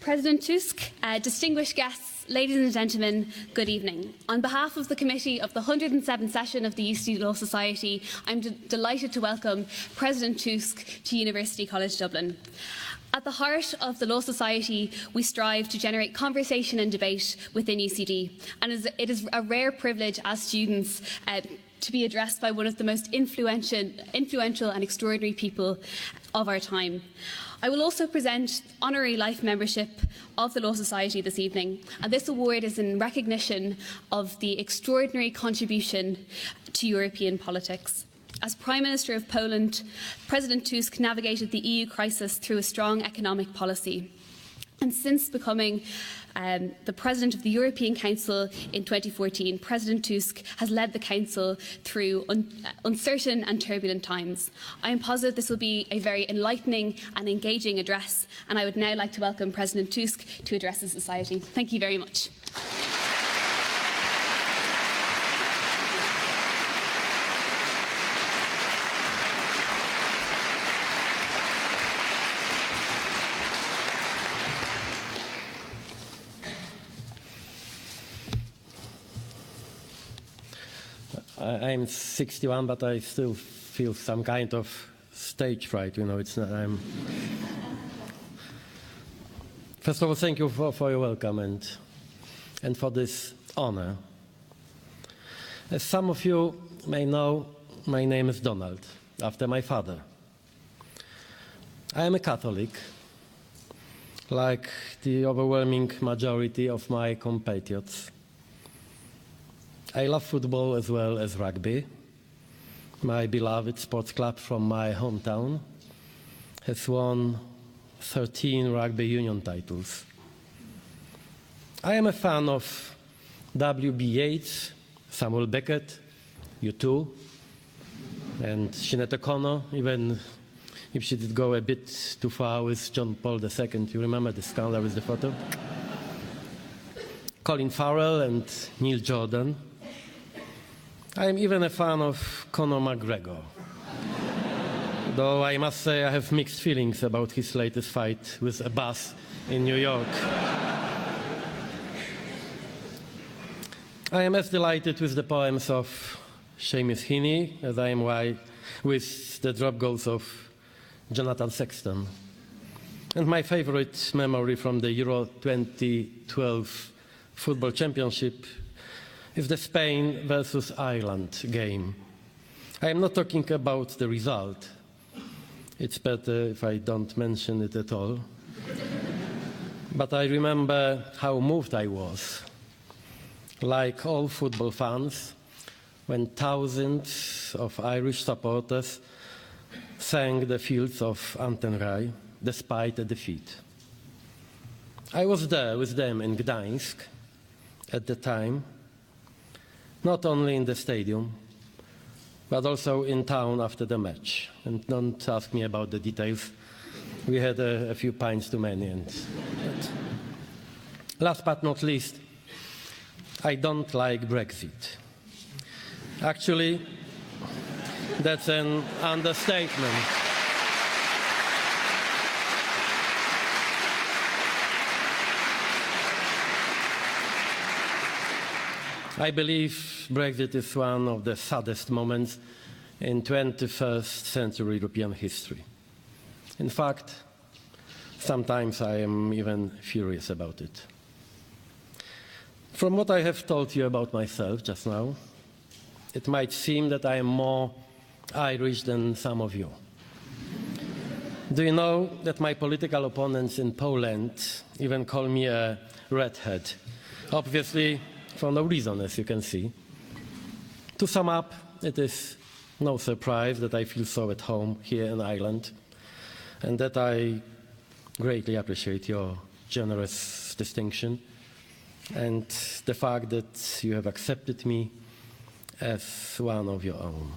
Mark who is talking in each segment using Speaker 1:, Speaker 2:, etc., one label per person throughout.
Speaker 1: President Tusk, distinguished guests, ladies and gentlemen, good evening. On behalf of the committee of the 107th session of the UCD Law Society, I'm delighted to welcome President Tusk to University College Dublin. At the heart of the Law Society, we strive to generate conversation and debate within UCD, and it is a rare privilege as students to be addressed by one of the most influential and extraordinary people of our time. I will also present honorary life membership of the Law Society this evening, and this award is in recognition of the extraordinary contribution to European politics. As Prime Minister of Poland, President Tusk navigated the EU crisis through a strong economic policy. And since becoming the President of the European Council in 2014, President Tusk has led the Council through uncertain and turbulent times. I am positive this will be a very enlightening and engaging address, and I would now like to welcome President Tusk to address the Society. Thank you very much.
Speaker 2: I'm 61, but I still feel some kind of stage fright. You know, it's not, First of all, thank you for your welcome and for this honor. As some of you may know, my name is Donald, after my father. I am a Catholic, like the overwhelming majority of my compatriots. I love football as well as rugby. My beloved sports club from my hometown has won 13 rugby union titles. I am a fan of W.B. Yeats, Samuel Beckett, U2, and Sinead O'Connor, even if she did go a bit too far with John Paul II. You remember the scandal with the photo? Colin Farrell and Neil Jordan. I am even a fan of Conor McGregor, though I must say I have mixed feelings about his latest fight with a bus in New York. I am as delighted with the poems of Seamus Heaney as I am with the drop goals of Jonathan Sexton. And my favourite memory from the Euro 2012 Football Championship is the Spain versus Ireland game. I am not talking about the result. It's better if I don't mention it at all. But I remember how moved I was, like all football fans, when thousands of Irish supporters sang the fields of Antenraj despite a defeat. I was there with them in Gdańsk at the time, not only in the stadium, but also in town after the match. And don't ask me about the details. We had a few pints too many. But last but not least, I don't like Brexit. Actually, that's an understatement. I believe Brexit is one of the saddest moments in 21st century European history. In fact, sometimes I am even furious about it. From what I have told you about myself just now, it might seem that I am more Irish than some of you. Do you know that my political opponents in Poland even call me a redhead? Obviously, for no reason, as you can see. To sum up, it is no surprise that I feel so at home here in Ireland, and that I greatly appreciate your generous distinction and the fact that you have accepted me as one of your own.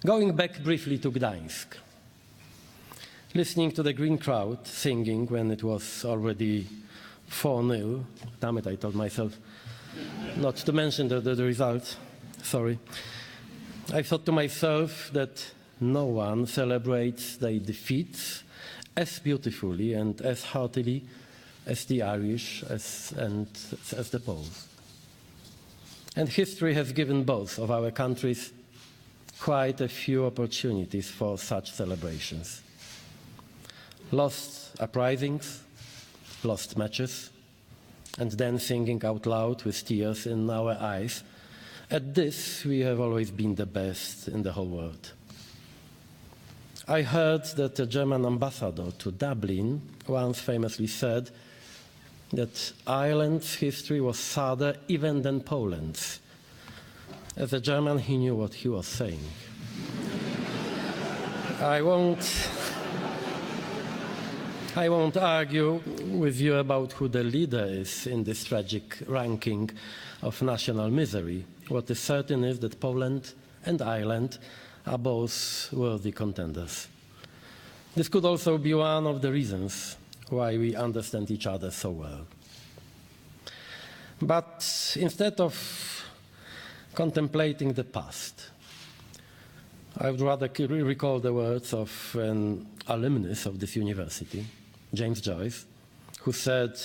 Speaker 2: Going back briefly to Gdańsk, listening to the green crowd singing when it was already 4-0, damn it, I told myself not to mention the result, sorry. I thought to myself that no one celebrates their defeats as beautifully and as heartily as the Irish and as the Poles. And history has given both of our countries quite a few opportunities for such celebrations. Lost uprisings, lost matches, and then singing out loud with tears in our eyes. At this, we have always been the best in the whole world. I heard that the German ambassador to Dublin once famously said that Ireland's history was sadder even than Poland's. As a German, he knew what he was saying. I won't argue with you about who the leader is in this tragic ranking of national misery. What is certain is that Poland and Ireland are both worthy contenders. This could also be one of the reasons why we understand each other so well. But instead of contemplating the past, I would rather recall the words of an alumnus of this university, James Joyce, who said,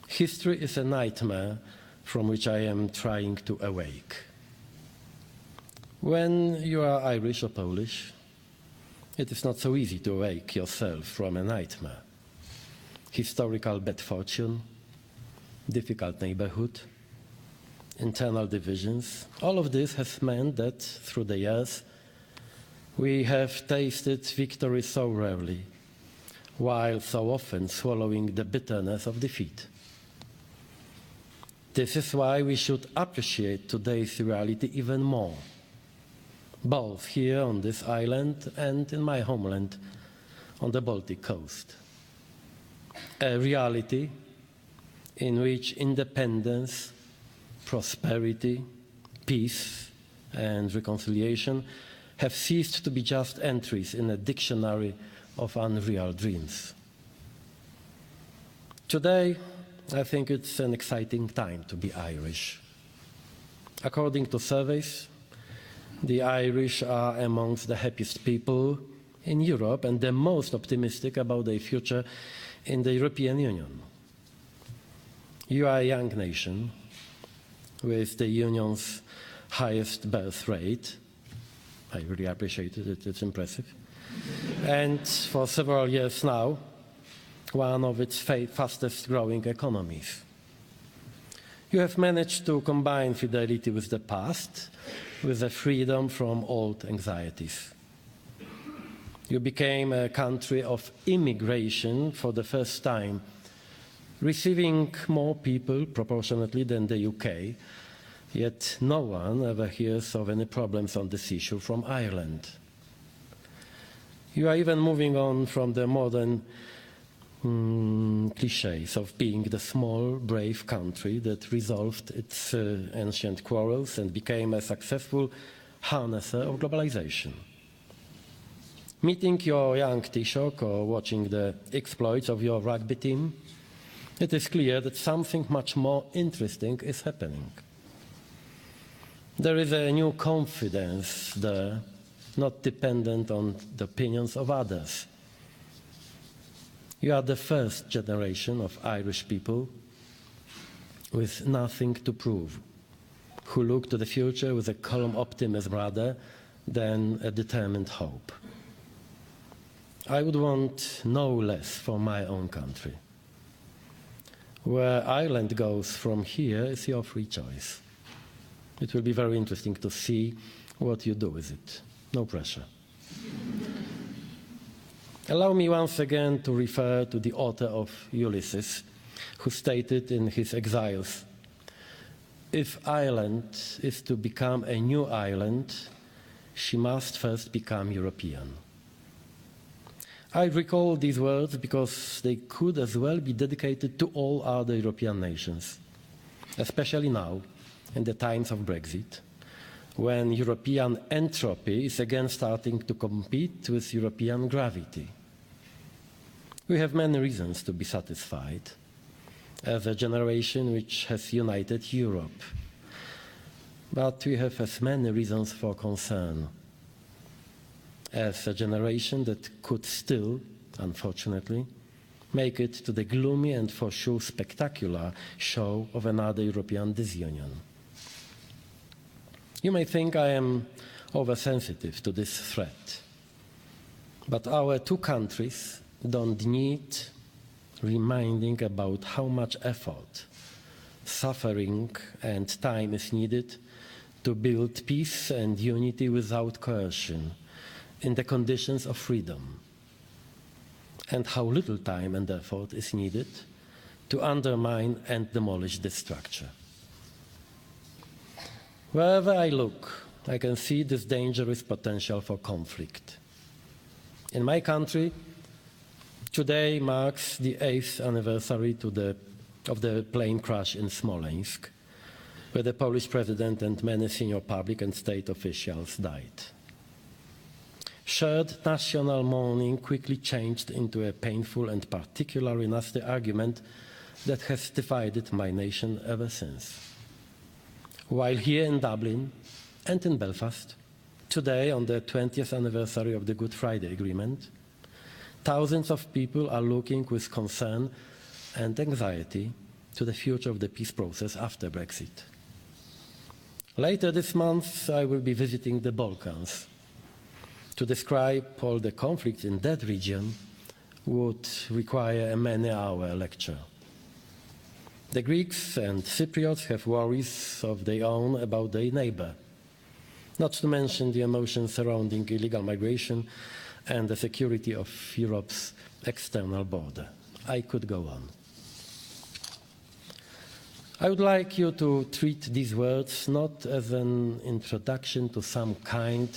Speaker 2: "History is a nightmare from which I am trying to awake." When you are Irish or Polish, it is not so easy to awake yourself from a nightmare. Historical bad fortune, difficult neighborhood, internal divisions, all of this has meant that through the years we have tasted victory so rarely, while so often swallowing the bitterness of defeat. This is why we should appreciate today's reality even more, both here on this island and in my homeland on the Baltic coast. A reality in which independence, prosperity, peace, and reconciliation have ceased to be just entries in a dictionary of unreal dreams. Today, I think it's an exciting time to be Irish. According to surveys, the Irish are amongst the happiest people in Europe and the most optimistic about their future in the European Union. You are a young nation with the Union's highest birth rate. I really appreciate it, it's impressive. And for several years now, one of its fastest growing economies. You have managed to combine fidelity with the past with a freedom from old anxieties. You became a country of immigration for the first time, receiving more people proportionately than the UK, yet no one ever hears of any problems on this issue from Ireland. You are even moving on from the modern cliches of being the small, brave country that resolved its ancient quarrels and became a successful harnesser of globalization. Meeting your young Taoiseach or watching the exploits of your rugby team, it is clear that something much more interesting is happening. There is a new confidence there, not dependent on the opinions of others. You are the first generation of Irish people with nothing to prove, who look to the future with a calm optimism rather than a determined hope. I would want no less for my own country. Where Ireland goes from here is your free choice. It will be very interesting to see what you do with it. No pressure. Allow me once again to refer to the author of Ulysses, who stated in his Exiles, "If Ireland is to become a new Ireland, she must first become European." I recall these words because they could as well be dedicated to all other European nations, especially now, in the times of Brexit, when European entropy is again starting to compete with European gravity. We have many reasons to be satisfied as a generation which has united Europe, but we have as many reasons for concern as a generation that could still, unfortunately, make it to the gloomy and for sure spectacular show of another European disunion. You may think I am oversensitive to this threat, but our two countries don't need reminding about how much effort, suffering and time is needed to build peace and unity without coercion in the conditions of freedom, and how little time and effort is needed to undermine and demolish this structure. Wherever I look, I can see this dangerous potential for conflict. In my country, today marks the 8th anniversary of the plane crash in Smolensk, where the Polish president and many senior public and state officials died. Shared national mourning quickly changed into a painful and particularly nasty argument that has divided my nation ever since. While here in Dublin and in Belfast, today on the 20th anniversary of the Good Friday Agreement, thousands of people are looking with concern and anxiety to the future of the peace process after Brexit. Later this month, I will be visiting the Balkans. To describe all the conflicts in that region would require a many-hour lecture. The Greeks and Cypriots have worries of their own about their neighbor, not to mention the emotions surrounding illegal migration and the security of Europe's external border. I could go on. I would like you to treat these words not as an introduction to some kind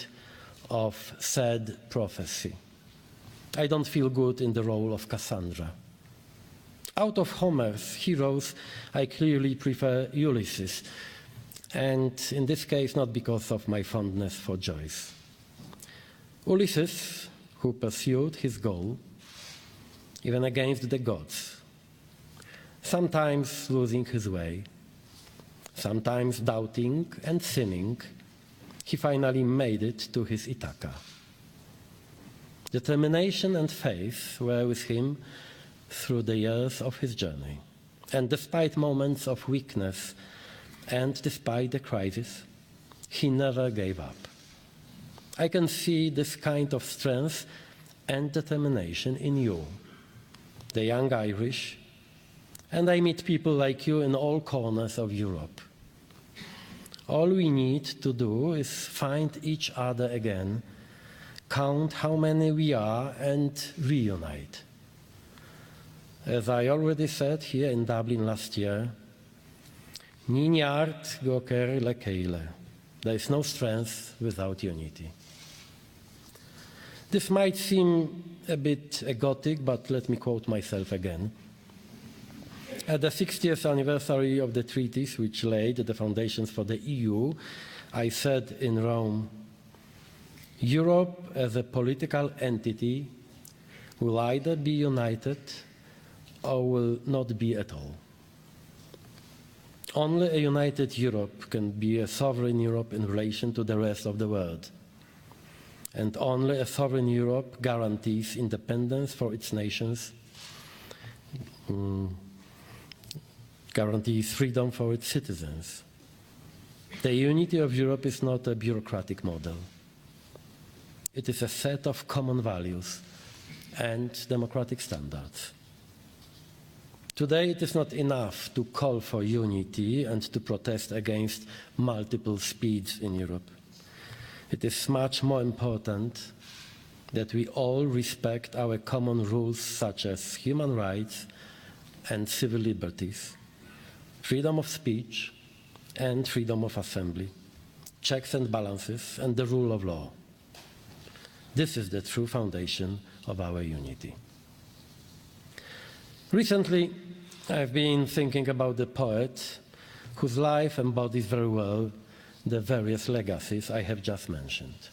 Speaker 2: of sad prophecy. I don't feel good in the role of Cassandra. Out of Homer's heroes, I clearly prefer Ulysses, and in this case, not because of my fondness for Joyce. Ulysses, who pursued his goal, even against the gods, sometimes losing his way, sometimes doubting and sinning, he finally made it to his Ithaca. Determination and faith were with him through the years of his journey. And despite moments of weakness and despite the crisis, he never gave up. I can see this kind of strength and determination in you, the young Irish, and I meet people like you in all corners of Europe. All we need to do is find each other again, count how many we are, and reunite. As I already said here in Dublin last year, Ninyart goker lekeile. There is no strength without unity. This might seem a bit egotic, but let me quote myself again. At the 60th anniversary of the treaties which laid the foundations for the EU, I said in Rome, Europe as a political entity will either be united or will not be at all. Only a united Europe can be a sovereign Europe in relation to the rest of the world. And only a sovereign Europe guarantees independence for its nations, guarantees freedom for its citizens. The unity of Europe is not a bureaucratic model. It is a set of common values and democratic standards. Today, it is not enough to call for unity and to protest against multiple speeds in Europe. It is much more important that we all respect our common rules such as human rights and civil liberties, freedom of speech and freedom of assembly, checks and balances, and the rule of law. This is the true foundation of our unity. Recently, I've been thinking about the poet whose life embodies very well the various legacies I have just mentioned.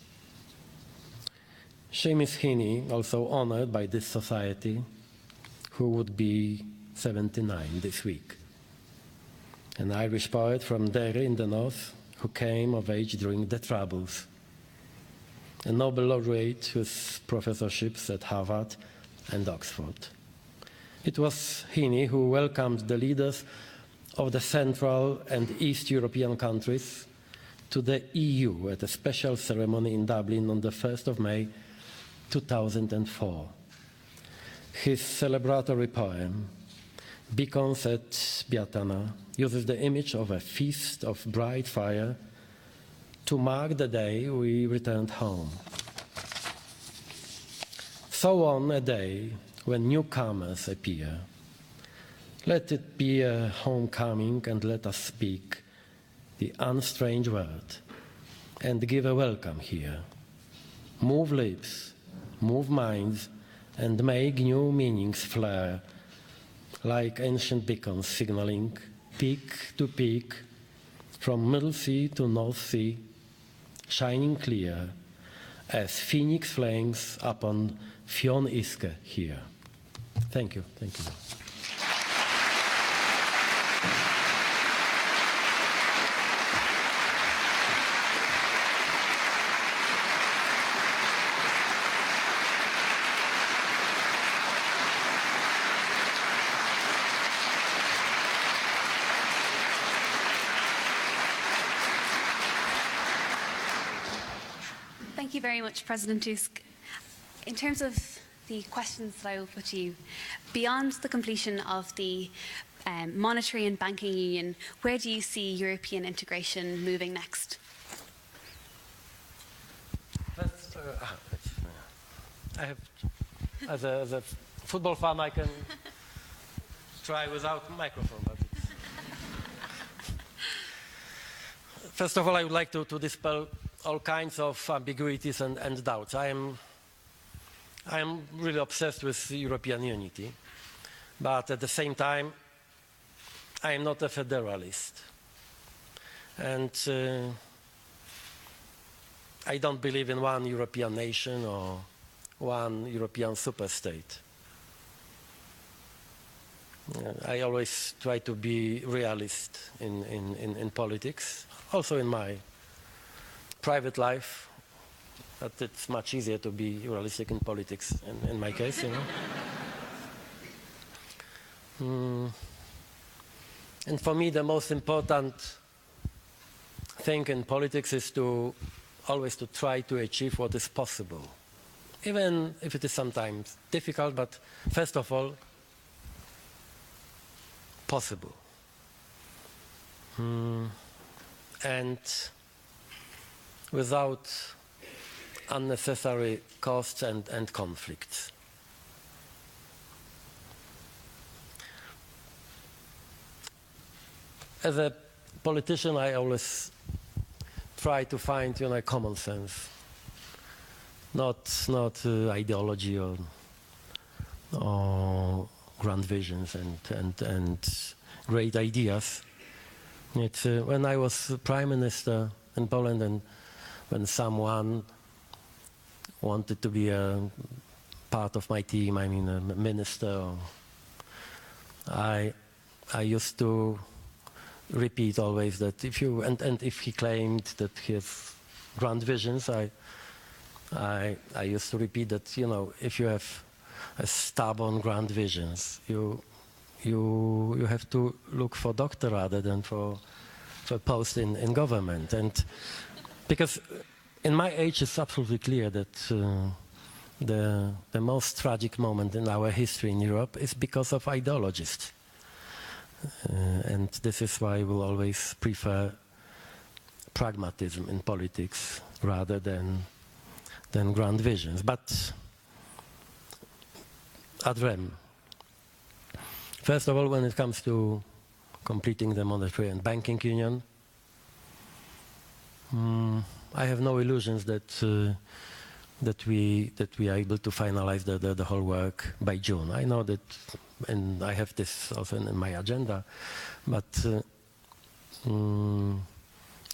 Speaker 2: Seamus Heaney, also honored by this society, who would be 79 this week. An Irish poet from Derry in the north who came of age during the Troubles. A Nobel laureate with professorships at Harvard and Oxford. It was Heaney who welcomed the leaders of the Central and East European countries to the EU at a special ceremony in Dublin on the 1st of May 2004. His celebratory poem, Beacons at Beatana, uses the image of a feast of bright fire to mark the day we returned home. So on a day when newcomers appear, let it be a homecoming, and let us speak the unstrange word and give a welcome here. Move lips, move minds, and make new meanings flare like ancient beacons signaling peak to peak, from Middle Sea to North Sea, shining clear as phoenix flames upon Fionn Iske here. Thank you. Thank you.
Speaker 1: Thank you very much, President Tusk. In terms of the questions that I will put to you, beyond the completion of the monetary and banking union, where do you see European integration moving next?
Speaker 2: I have, as a football fan, I can try without microphone. But first of all, I would like to dispel all kinds of ambiguities and doubts. I am really obsessed with European unity, but at the same time, I am not a federalist. And I don't believe in one European nation or one European superstate. I always try to be realist in politics, also in my private life, but it's much easier to be realistic in politics, in my case, you know. And for me, the most important thing in politics is to always to try to achieve what is possible, even if it is sometimes difficult, but first of all, possible. And without unnecessary costs and conflicts. As a politician, I always try to find, you know, common sense, not ideology or grand visions and great ideas. It's when I was prime minister in Poland, and when someone wanted to be a part of my team, I mean a minister, I used to repeat always that if you and if he claimed that he has grand visions, I used to repeat that, you know, if you have a stubborn grand visions, you have to look for doctor rather than for a post in government. And because in my age it's absolutely clear that the most tragic moment in our history in Europe is because of ideologists. And this is why we'll always prefer pragmatism in politics rather than grand visions. But ad rem. First of all, when it comes to completing the monetary and banking union, I have no illusions that we are able to finalize the whole work by June. I know that, and I have this also in my agenda, but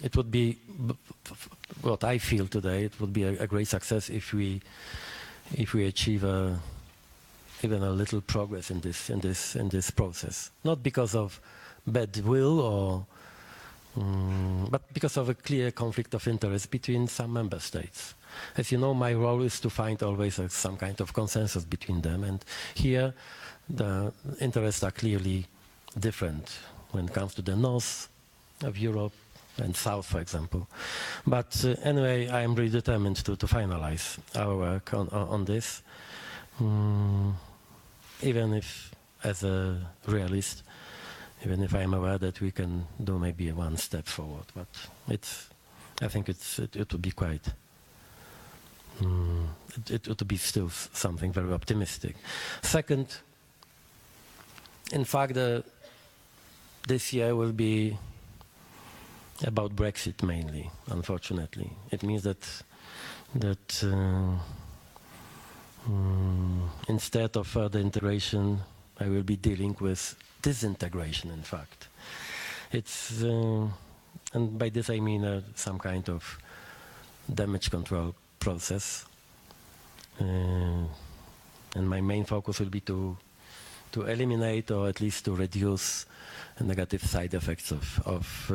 Speaker 2: it would be what I feel today. It would be a great success if we achieve even a little progress in this process. Not because of bad will or but because of a clear conflict of interest between some member states. as you know, my role is to find always some kind of consensus between them. And here, the interests are clearly different when it comes to the north of Europe and south, for example. But anyway, I am really determined to finalize our work on this, even if, as a realist, even if I am aware that we can do maybe one step forward. But I think it would be quite, it would be still something very optimistic. Second, in fact, this year will be about Brexit mainly, unfortunately. It means that instead of further integration, I will be dealing with disintegration, in fact. It's, and by this I mean some kind of damage control process. And my main focus will be to eliminate, or at least to reduce, negative side effects of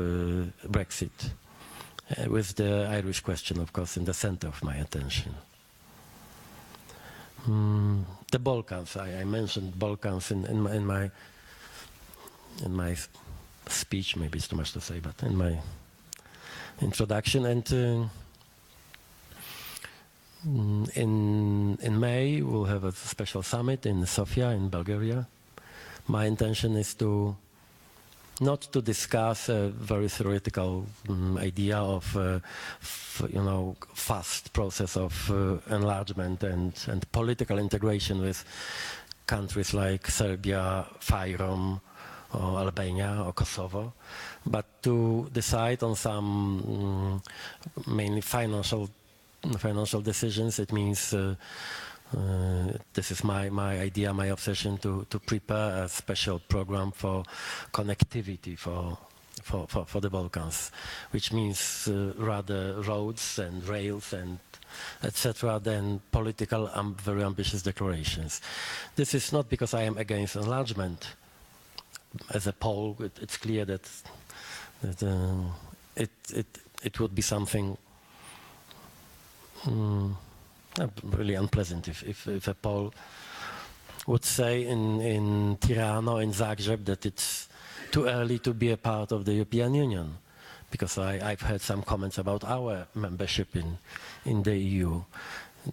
Speaker 2: Brexit, with the Irish question, of course, in the center of my attention. The Balkans, I mentioned Balkans in my speech, maybe it's too much to say, but in my introduction. And in May, we'll have a special summit in Sofia, in Bulgaria. My intention is not to discuss a very theoretical idea of, fast process of enlargement and political integration with countries like Serbia, Fyrom, or Albania, or Kosovo, but to decide on some mainly financial decisions. It means this is my idea, my obsession, to prepare a special program for connectivity for the Balkans, which means rather roads and rails and etc. than political very ambitious declarations. This is not because I am against enlargement. As a Pole, it's clear that it would be something really unpleasant if a Pole would say in Tirana or in Zagreb that it's too early to be a part of the European Union, because I've heard some comments about our membership in the EU.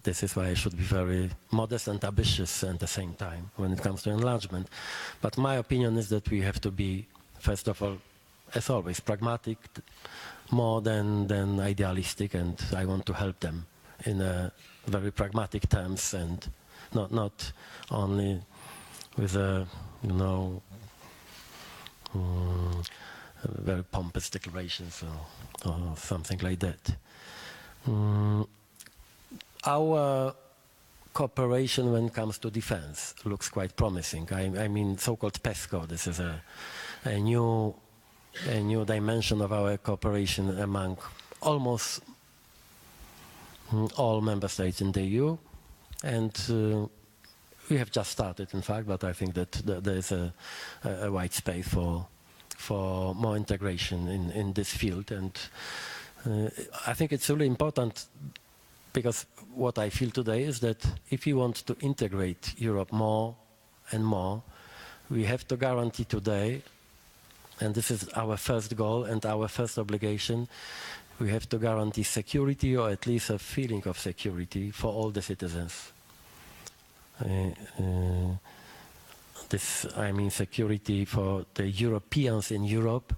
Speaker 2: This is why I should be very modest and ambitious at the same time when it comes to enlargement. But my opinion is that we have to be, first of all, as always, pragmatic, more than idealistic, and I want to help them in a very pragmatic terms, and not only with a very pompous declarations or something like that. Our cooperation when it comes to defense looks quite promising. I mean, so-called PESCO. This is a new dimension of our cooperation among almost all member states in the EU, and we have just started, in fact. But I think that there is a wide space for more integration in this field, and I think it's really important, because what I feel today is that if we want to integrate Europe more and more, we have to guarantee today, and this is our first goal and our first obligation, we have to guarantee security, or at least a feeling of security, for all the citizens. This, I mean, security for the Europeans in Europe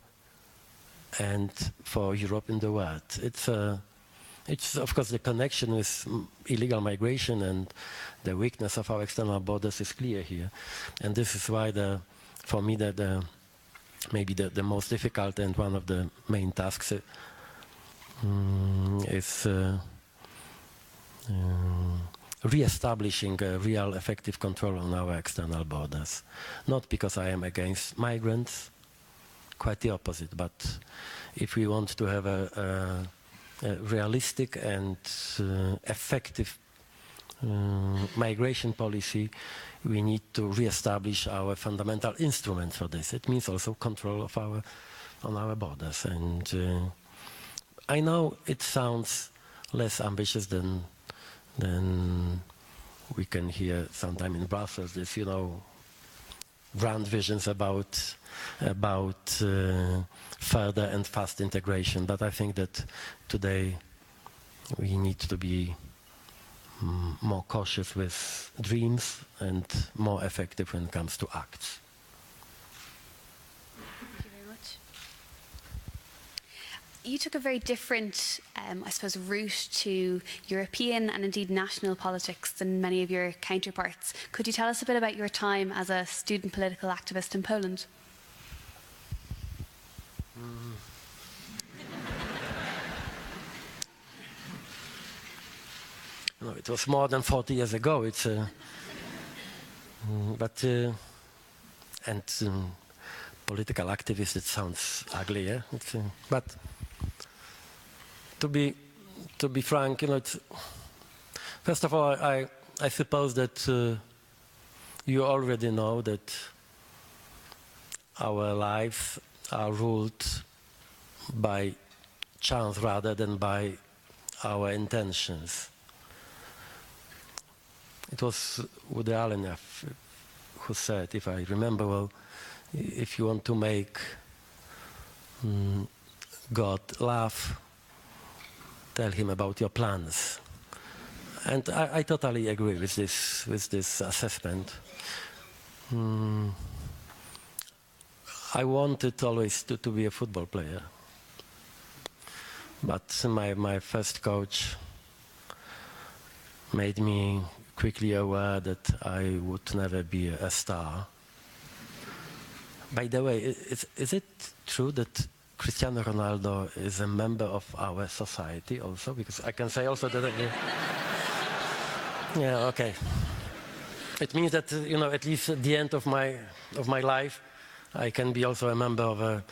Speaker 2: and for Europe in the world. It's of course the connection with illegal migration and the weakness of our external borders is clear here, and this is why for me maybe the most difficult and one of the main tasks is re-establishing a real effective control on our external borders. Not because I am against migrants, quite the opposite, but if we want to have a realistic and effective migration policy, we need to re-establish our fundamental instrument for this. It means also control of on our borders. And I know it sounds less ambitious than we can hear sometime in Brussels. This, grand visions about further and fast integration. But I think that today we need to be more cautious with dreams and more effective when it comes to acts.
Speaker 1: Thank you very much. You took a very different, I suppose, route to European and indeed national politics than many of your counterparts. Could you tell us a bit about your time as a student political activist in Poland?
Speaker 2: No, it was more than 40 years ago. Political activist, it sounds ugly, yeah? But to be frank, first of all, I suppose that you already know that our lives are ruled by chance rather than by our intentions. It was Woody Allen who said, if I remember well, if you want to make God laugh, tell him about your plans. And I totally agree with this assessment. I wanted always to be a football player. But my first coach made me quickly aware that I would never be a star. By the way, is it true that Cristiano Ronaldo is a member of our society also? Because I can say also that... yeah, okay. It means that, at least at the end of my life, I can be also a member of a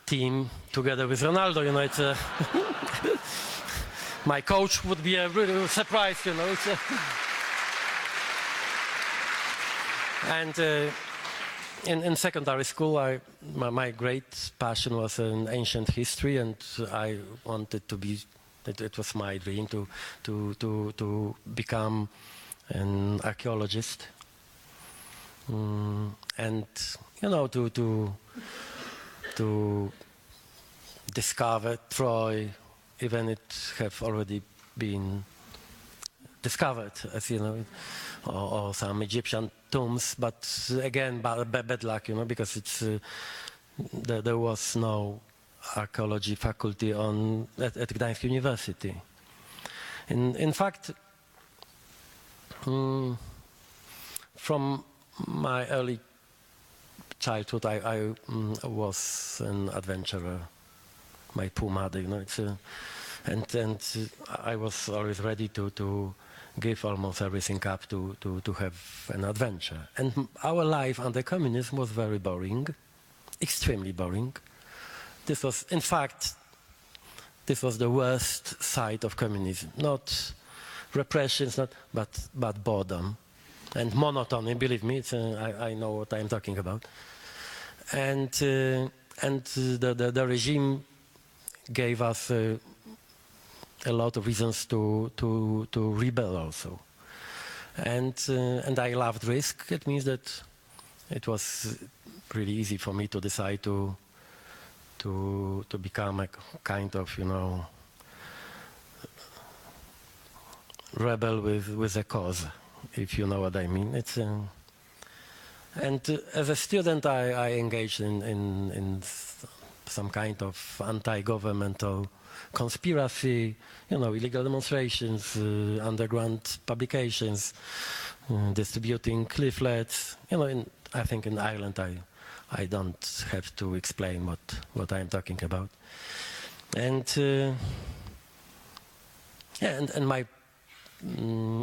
Speaker 2: team together with Ronaldo, it's my coach would be really surprised, And in secondary school, my great passion was in ancient history, and I wanted to be. It was my dream to become an archaeologist, and to discover Troy, even it have already been discovered, as or some Egyptian tombs, but again, bad luck, because it's there was no archaeology faculty at Gdańsk University. In fact, from my early childhood, I was an adventurer. My poor mother, and I was always ready to give almost everything up to have an adventure. And our life under communism was very boring, extremely boring. This was, in fact, the worst side of communism. Not repressions, but boredom and monotony. Believe me, I know what I'm talking about. And the regime gave us a lot of reasons to rebel also, and I loved risk. It means that it was really easy for me to decide to become a kind of rebel with a cause, if you know what I mean. And as a student, I engaged in some kind of anti-governmental conspiracy, illegal demonstrations, underground publications, distributing leaflets. I think in Ireland I don't have to explain what I'm talking about. And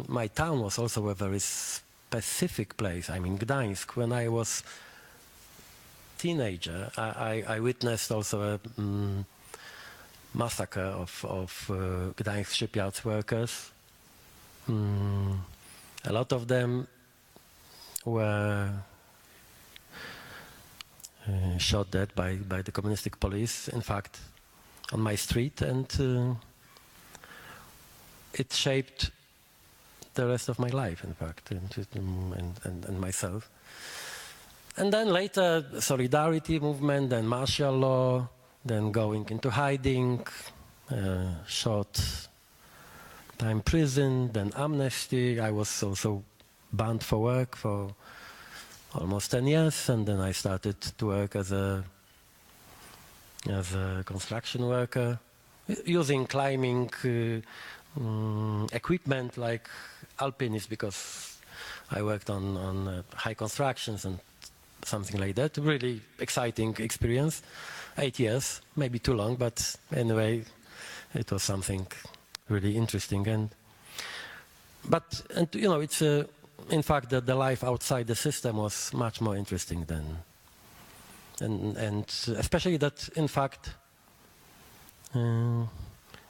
Speaker 2: my town was also a very specific place. I mean, Gdańsk. When I was teenager, I witnessed also a massacre of Gdańsk shipyards workers. A lot of them were shot dead by the communistic police, in fact, on my street. And it shaped the rest of my life, in fact, and myself. And then later, solidarity movement, then martial law, then going into hiding, short time prison, then amnesty. I was also banned for work for almost 10 years, and then I started to work as a construction worker, using climbing equipment like alpinists, because I worked on high constructions and something like that. Really exciting experience. 8 years, maybe too long, but anyway, it was something really interesting. And you know, it's in fact the life outside the system was much more interesting than, and especially that in fact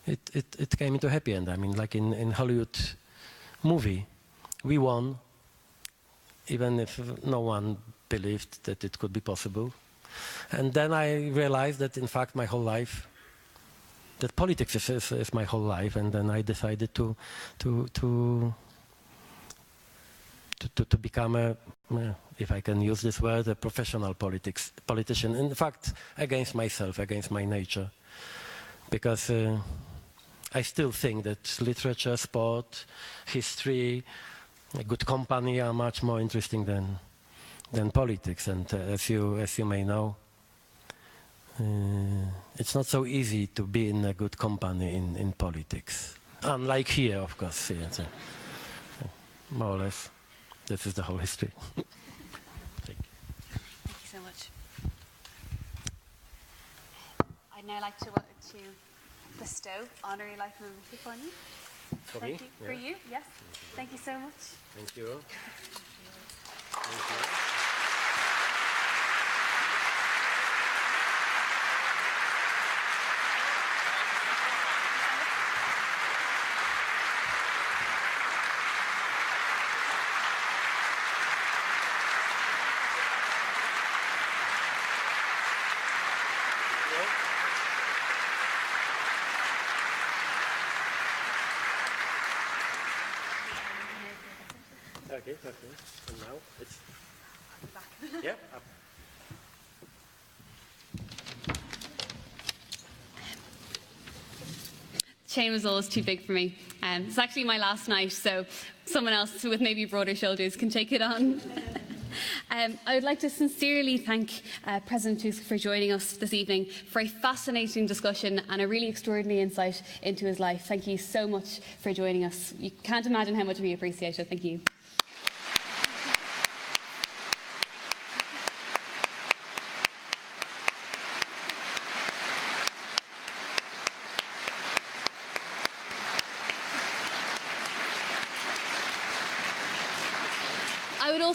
Speaker 2: it came into happy end. I mean, like in Hollywood movie, we won, even if no one believed that it could be possible. And then I realized that in fact my whole life, that politics is my whole life, and then I decided to become a, if I can use this word, a professional politician. In fact, against myself, against my nature, because I still think that literature, sport, history, a good company are much more interesting than politics. And as you may know, it's not so easy to be in a good company in politics. Unlike here, of course. Yeah, so, more or less, this is the whole history.
Speaker 1: Thank you so much. I'd now like to bestow honorary life membership on you.
Speaker 2: For
Speaker 1: Thank
Speaker 2: me?
Speaker 1: you. Yeah. For you, yes. Thank you so much.
Speaker 2: Thank you. Thank you. Okay, okay. And now it's back. Yeah. Up.
Speaker 1: Chain was always too big for me. It's actually my last night, so someone else with maybe broader shoulders can take it on. I would like to sincerely thank President Tusk for joining us this evening for a fascinating discussion and a really extraordinary insight into his life. Thank you so much for joining us. You can't imagine how much we appreciate it. Thank you.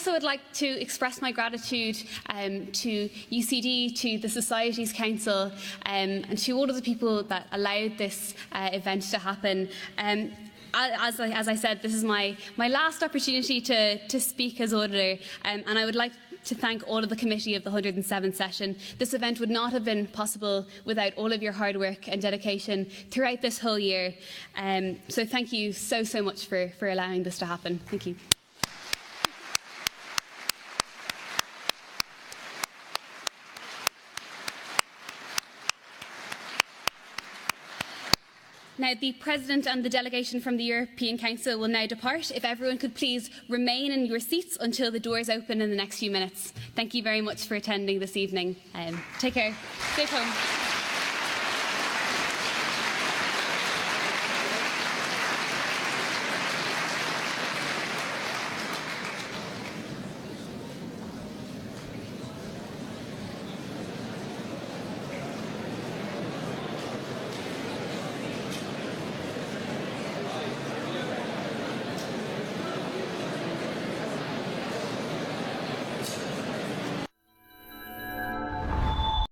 Speaker 1: Would like to express my gratitude to UCD, to the Societies Council, and to all of the people that allowed this event to happen. As I said, this is my last opportunity to speak as auditor, and I would like to thank all of the committee of the 107th session. This event would not have been possible without all of your hard work and dedication throughout this whole year. So thank you so much for allowing this to happen. Thank you. Now, the President and the delegation from the European Council will now depart. If everyone could please remain in your seats until the doors open in the next few minutes. Thank you very much for attending this evening. Take care. Stay home.